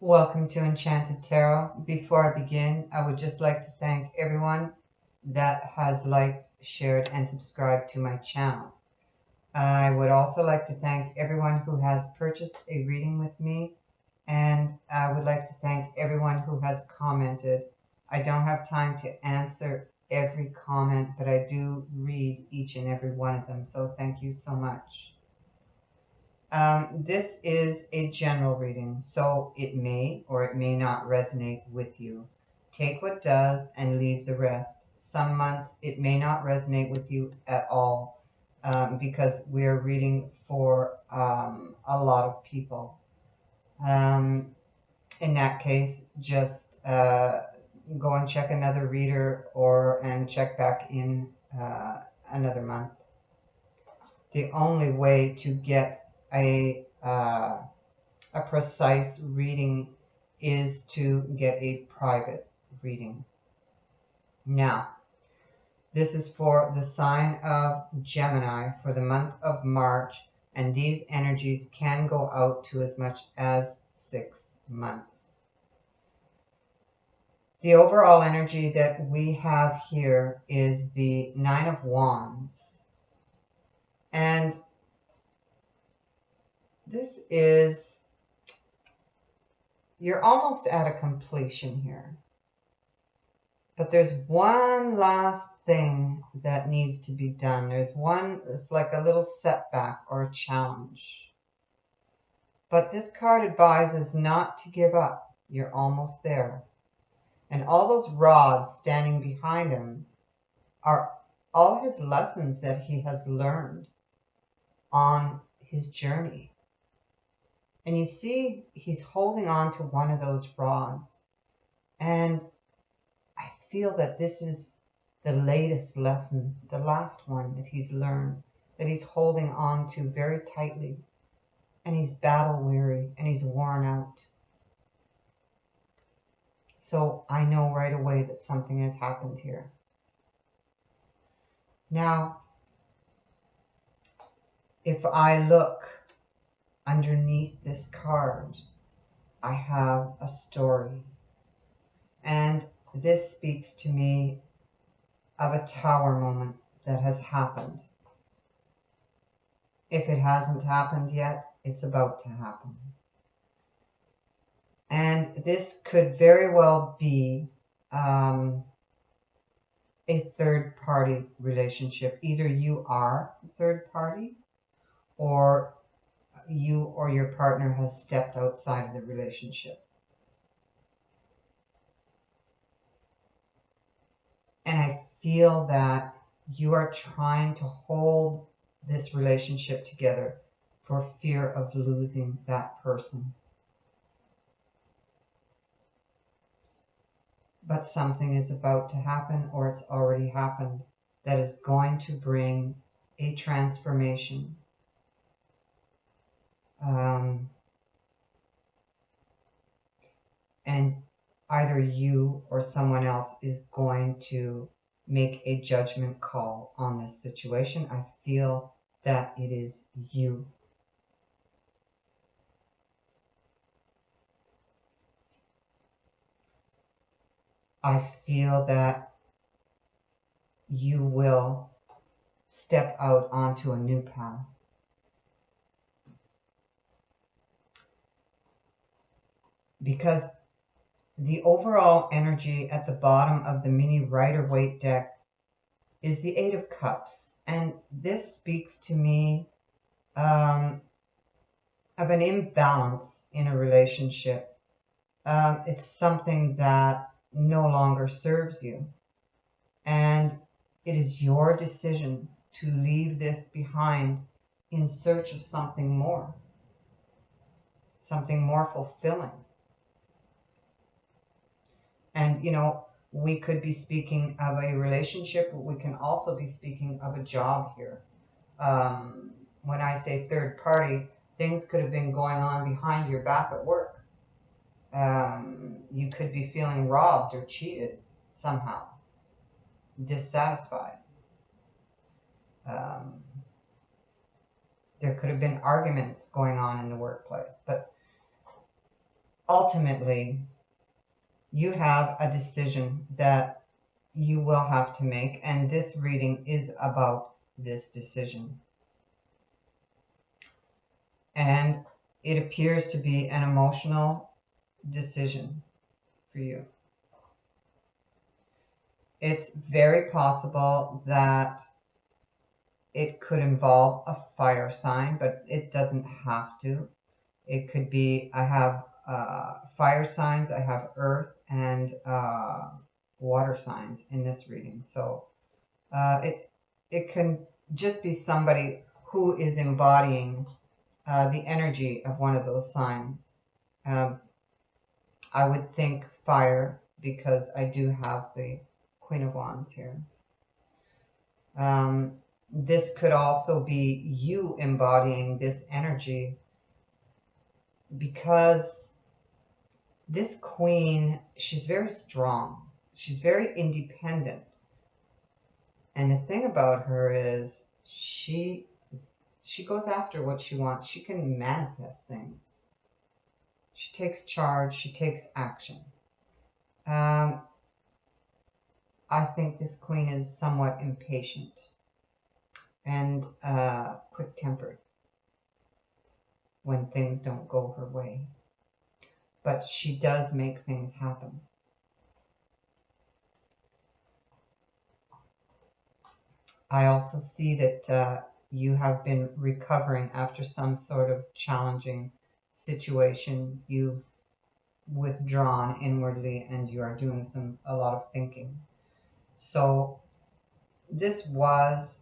Welcome to Enchanted Tarot. Before I begin, I would just like to thank everyone that has liked, shared, and subscribed to my channel. I would also like to thank everyone who has purchased a reading with me, and I would like to thank everyone who has commented. I don't have time to answer every comment, but I do read each and every one of them, so thank you so much. This is a general reading, so it may or it may not resonate with you. Take what does and leave the rest. Some months it may not resonate with you at all because we're reading for a lot of people. In that case, just go and check another reader and check back in another month. The only way to get a precise reading is to get a private reading. Now, this is for the sign of Gemini for the month of March, and these energies can go out to as much as 6 months. The overall energy that we have here is the Nine of Wands. And this is, you're almost at a completion here. But there's one last thing that needs to be done. It's like a little setback or a challenge. But this card advises not to give up. You're almost there. And all those rods standing behind him are all his lessons that he has learned on his journey. And you see he's holding on to one of those rods. And I feel that this is the latest lesson, the last one that he's learned, that he's holding on to very tightly. And he's battle weary and he's worn out. So I know right away that something has happened here. Now, if I look underneath this card, I have a story. And this speaks to me of a tower moment that has happened. If it hasn't happened yet, it's about to happen. And this could very well be a third-party relationship. Either you are the third party, or you or your partner has stepped outside of the relationship. And I feel that you are trying to hold this relationship together for fear of losing that person. But something is about to happen, or it's already happened, that is going to bring a transformation. And either you or someone else is going to make a judgment call on this situation. I feel that it is you. I feel that you will step out onto a new path. Because the overall energy at the bottom of the mini Rider-Waite deck is the Eight of Cups. And this speaks to me of an imbalance in a relationship. It's something that no longer serves you. And it is your decision to leave this behind in search of something more fulfilling. And, we could be speaking of a relationship, but we can also be speaking of a job here. When I say third party, things could have been going on behind your back at work. You could be feeling robbed or cheated somehow, dissatisfied. There could have been arguments going on in the workplace. But ultimately, you have a decision that you will have to make, and this reading is about this decision. And it appears to be an emotional decision for you. It's very possible that it could involve a fire sign, but it doesn't have to. It could be, I have fire signs, I have earth and water signs in this reading. So it can just be somebody who is embodying the energy of one of those signs. I would think fire because I do have the Queen of Wands here. This could also be you embodying this energy, because this queen, she's very strong. She's very independent. And the thing about her is she goes after what she wants. She can manifest things. She takes charge. She takes action. I think this queen is somewhat impatient and quick-tempered when things don't go her way. But she does make things happen. I also see that you have been recovering after some sort of challenging situation. You've withdrawn inwardly and you are doing a lot of thinking. So this was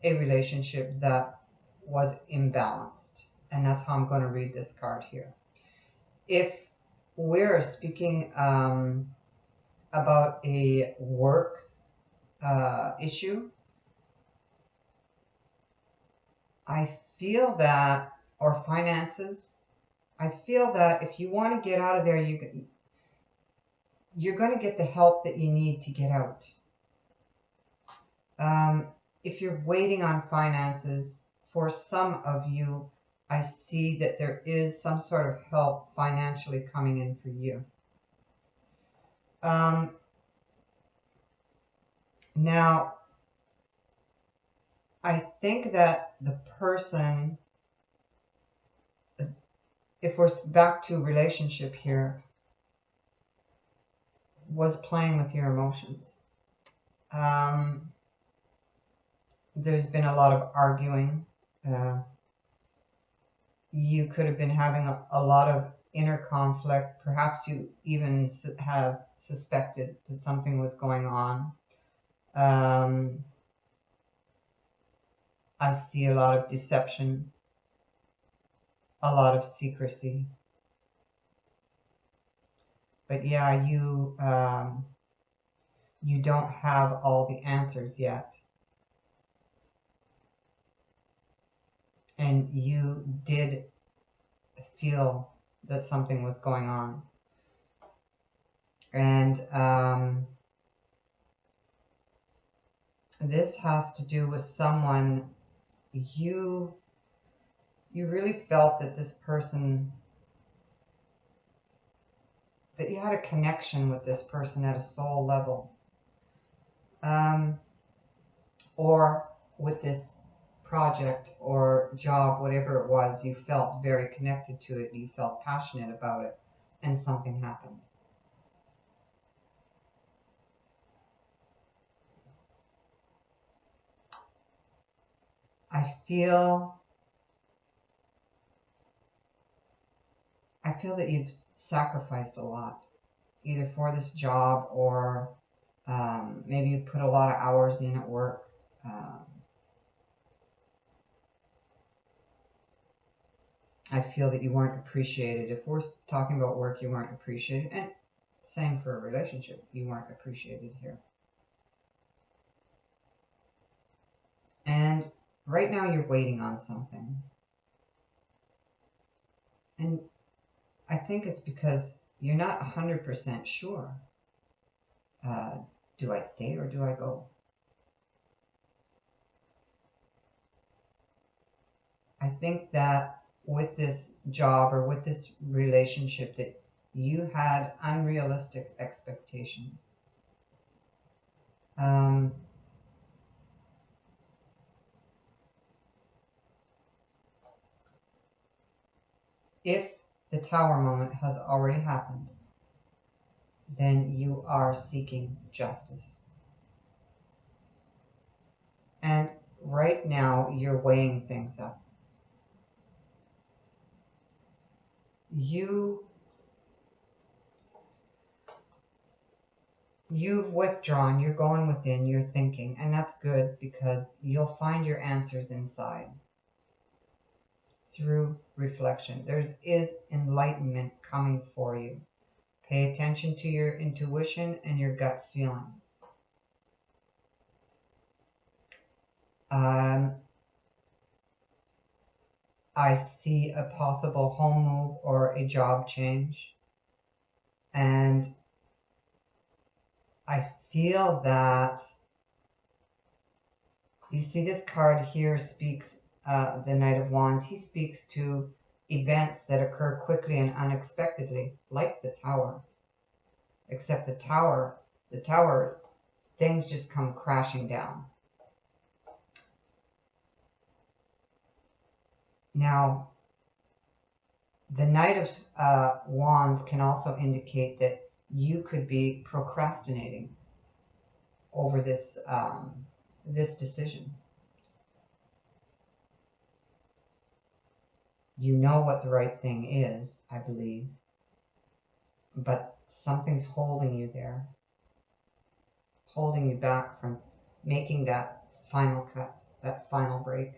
a relationship that was imbalanced, and that's how I'm going to read this card here. If we're speaking about a work issue, I feel that, or finances, I feel that if you want to get out of there, you're going to get the help that you need to get out. If you're waiting on finances, for some of you, I see that there is some sort of help financially coming in for you. Now, I think that the person, if we're back to relationship here, was playing with your emotions. There's been a lot of arguing. You could have been having a lot of inner conflict. Perhaps you even have suspected that something was going on. I see a lot of deception, a lot of secrecy. But yeah, you don't have all the answers yet. And you did feel that something was going on. And this has to do with someone you really felt that this person, that you had a connection with this person at a soul level, or with this project or job, whatever it was, you felt very connected to it, you felt passionate about it, and something happened. I feel that you've sacrificed a lot, either for this job or maybe you put a lot of hours in at work. I feel that you weren't appreciated. If we're talking about work, you weren't appreciated. And same for a relationship. You weren't appreciated here. And right now you're waiting on something. And I think it's because you're not 100% sure. Do I stay or do I go? I think that with this job or with this relationship, that You had unrealistic expectations. If the Tower moment has already happened, then you are seeking justice. And right now, you're weighing things up. You've withdrawn, you're going within, you're thinking, and that's good because you'll find your answers inside through reflection. There is enlightenment coming for you. Pay attention to your intuition and your gut feelings. I see a possible home move or a job change, and I feel that, you see, this card here speaks, the Knight of Wands, he speaks to events that occur quickly and unexpectedly, like the Tower. Except the Tower, things just come crashing down. Now, the Knight of Wands can also indicate that you could be procrastinating over this decision. You know what the right thing is, I believe, but something's holding you there, holding you back from making that final cut, that final break.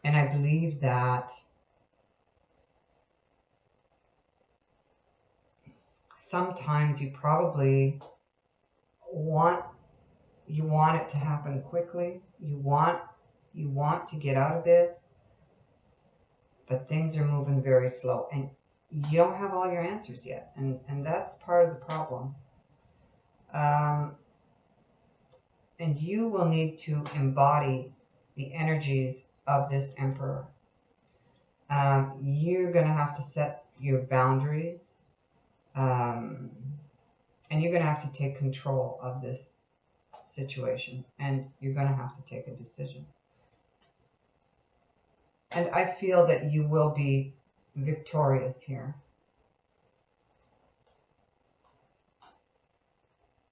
And I believe that sometimes you probably want it to happen quickly. You want to get out of this, but things are moving very slow, and you don't have all your answers yet, and that's part of the problem. And you will need to embody the energies of this Emperor. You're going to have to set your boundaries, and you're going to have to take control of this situation, and you're going to have to take a decision. And I feel that you will be victorious here.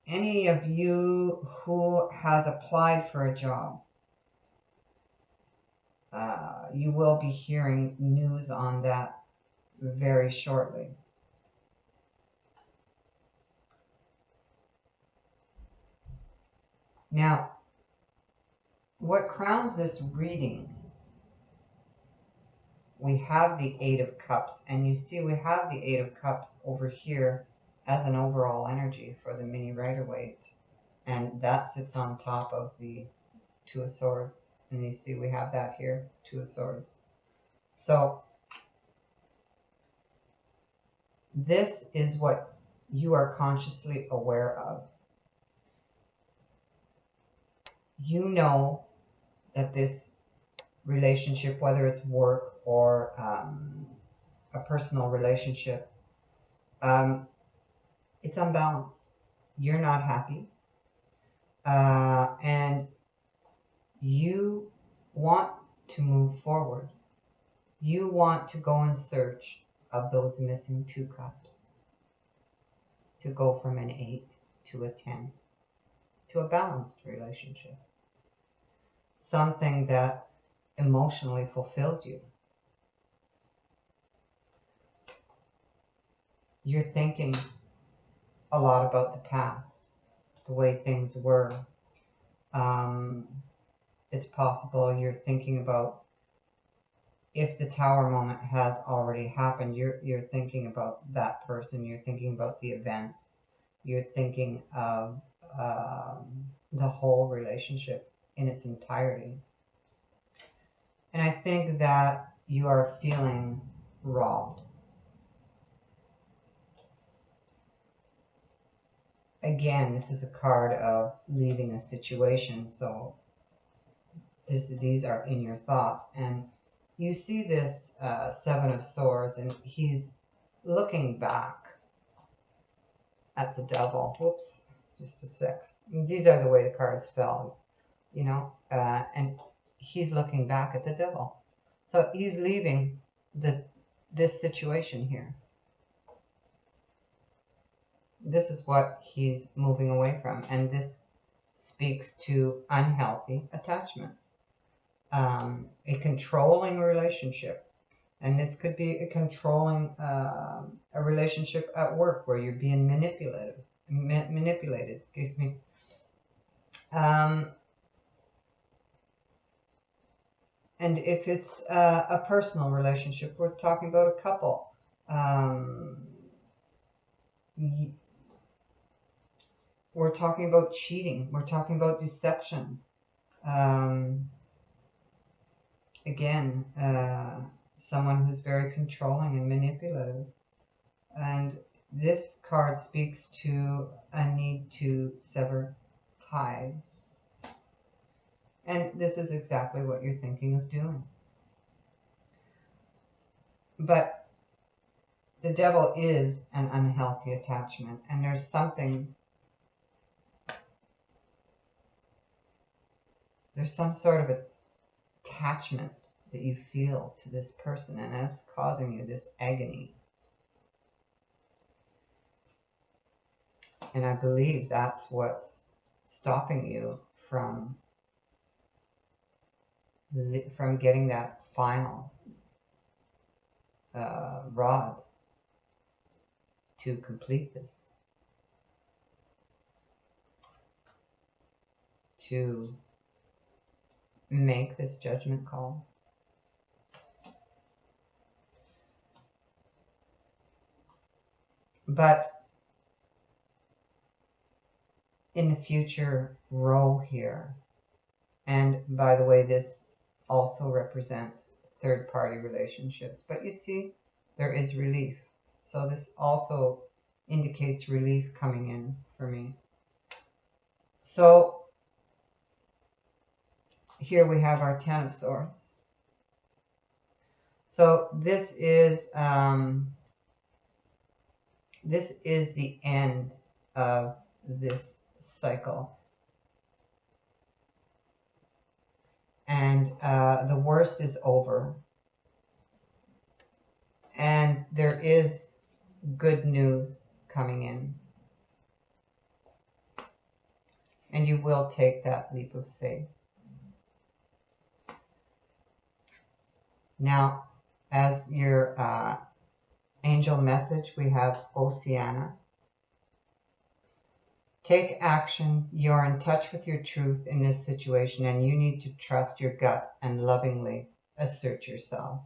Any of you who has applied for a job, you will be hearing news on that very shortly. Now, what crowns this reading, we have the Eight of Cups, and you see we have the Eight of Cups over here as an overall energy for the mini Rider-Waite, and that sits on top of the Two of Swords, and you see we have that here, Two of Swords. So this is what you are consciously aware of. You know that this relationship, whether it's work or a personal relationship, it's unbalanced. You're not happy, and you want to move forward. You want to go in search of those missing 2 cups, to go from an 8 to a 10, to a balanced relationship, something that emotionally fulfills you. You're thinking a lot about the past, the way things were. It's possible you're thinking about, if the Tower moment has already happened, you're thinking about that person, you're thinking about the events, you're thinking of the whole relationship in its entirety. And I think that you are feeling robbed. Again, this is a card of leaving a situation, so these are in your thoughts, and you see this Seven of Swords, and he's looking back at the Devil. Whoops, just a sec. These are the way the cards fell, you know, and he's looking back at the Devil. So he's leaving this situation here. This is what he's moving away from, and this speaks to unhealthy attachments, a controlling relationship. And this could be a controlling, a relationship at work where you're being manipulated, excuse me. And if it's a personal relationship, we're talking about a couple. We're talking about cheating. We're talking about deception. Again, someone who's very controlling and manipulative. And this card speaks to a need to sever ties. And this is exactly what you're thinking of doing. But the Devil is an unhealthy attachment, and there's some sort of attachment that you feel to this person, and that's causing you this agony. And I believe that's what's stopping you from getting that final rod to complete this, to make this judgment call. But in the future row here, and by the way, this also represents third-party relationships, but you see, there is relief. So this also indicates relief coming in for me. So here we have our Ten of Swords. So this is the end of this cycle. And the worst is over. And there is good news coming in. And you will take that leap of faith. Now, as your angel message, we have Oceana. Take action. You're in touch with your truth in this situation, and you need to trust your gut and lovingly assert yourself.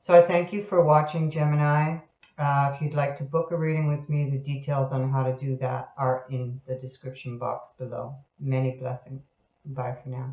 So I thank you for watching, Gemini. If you'd like to book a reading with me, the details on how to do that are in the description box below. Many blessings. Bye for now.